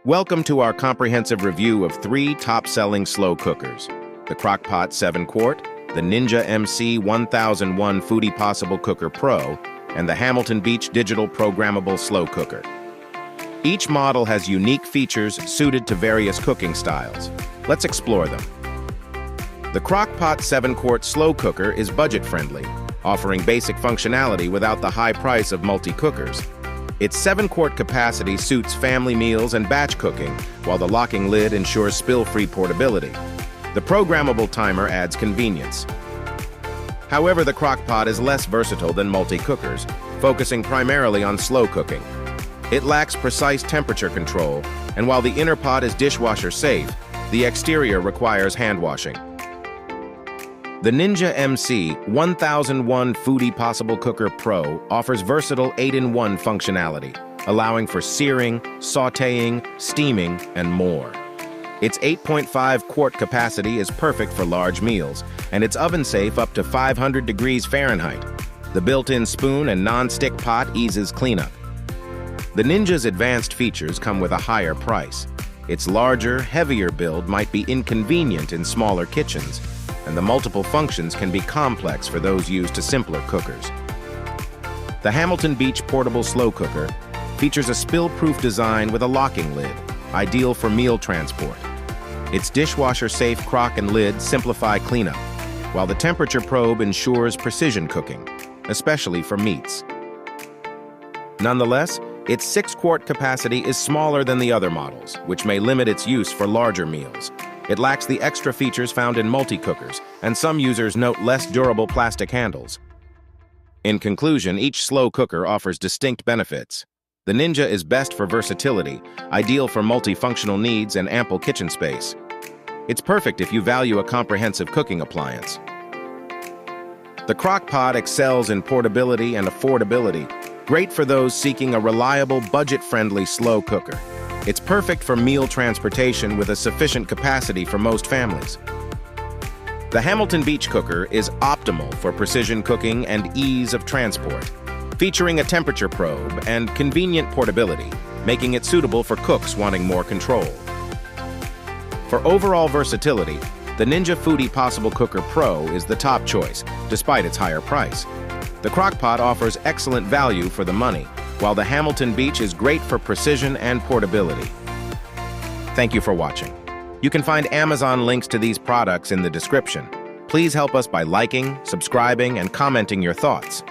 Welcome to our comprehensive review of 3 top-selling slow cookers: the Crock-Pot 7-quart, the Ninja MC 1001 Foodi PossibleCooker Pro, and the Hamilton Beach Digital Programmable Slow Cooker. Each model has unique features suited to various cooking styles. Let's explore them. The Crock-Pot 7-quart slow cooker is budget-friendly, offering basic functionality without the high price of multi-cookers. Its 7-quart capacity suits family meals and batch cooking, while the locking lid ensures spill-free portability. The programmable timer adds convenience. However, the Crock-Pot is less versatile than multi-cookers, focusing primarily on slow cooking. It lacks precise temperature control, and while the inner pot is dishwasher-safe, the exterior requires hand washing. The Ninja MC 1001 Foodi PossibleCooker Pro offers versatile 8-in-1 functionality, allowing for searing, sautéing, steaming, and more. Its 8.5-quart capacity is perfect for large meals, and it's oven-safe up to 500 degrees Fahrenheit. The built-in spoon and non-stick pot eases cleanup. The Ninja's advanced features come with a higher price. Its larger, heavier build might be inconvenient in smaller kitchens, and the multiple functions can be complex for those used to simpler cookers. The Hamilton Beach Portable Slow Cooker features a spill-proof design with a locking lid, ideal for meal transport. Its dishwasher-safe crock and lid simplify cleanup, while the temperature probe ensures precision cooking, especially for meats. Nonetheless, its 6-quart capacity is smaller than the other models, which may limit its use for larger meals. It lacks the extra features found in multi-cookers, and some users note less durable plastic handles. In conclusion, each slow cooker offers distinct benefits. The Ninja is best for versatility, ideal for multifunctional needs and ample kitchen space. It's perfect if you value a comprehensive cooking appliance. The Crock-Pot excels in portability and affordability, great for those seeking a reliable, budget-friendly slow cooker. It's perfect for meal transportation with a sufficient capacity for most families. The Hamilton Beach Cooker is optimal for precision cooking and ease of transport, featuring a temperature probe and convenient portability, making it suitable for cooks wanting more control. For overall versatility, the Ninja Foodi PossibleCooker Pro is the top choice, despite its higher price. The Crock-Pot offers excellent value for the money, while the Hamilton Beach is great for precision and portability. Thank you for watching. You can find Amazon links to these products in the description. Please help us by liking, subscribing, and commenting your thoughts.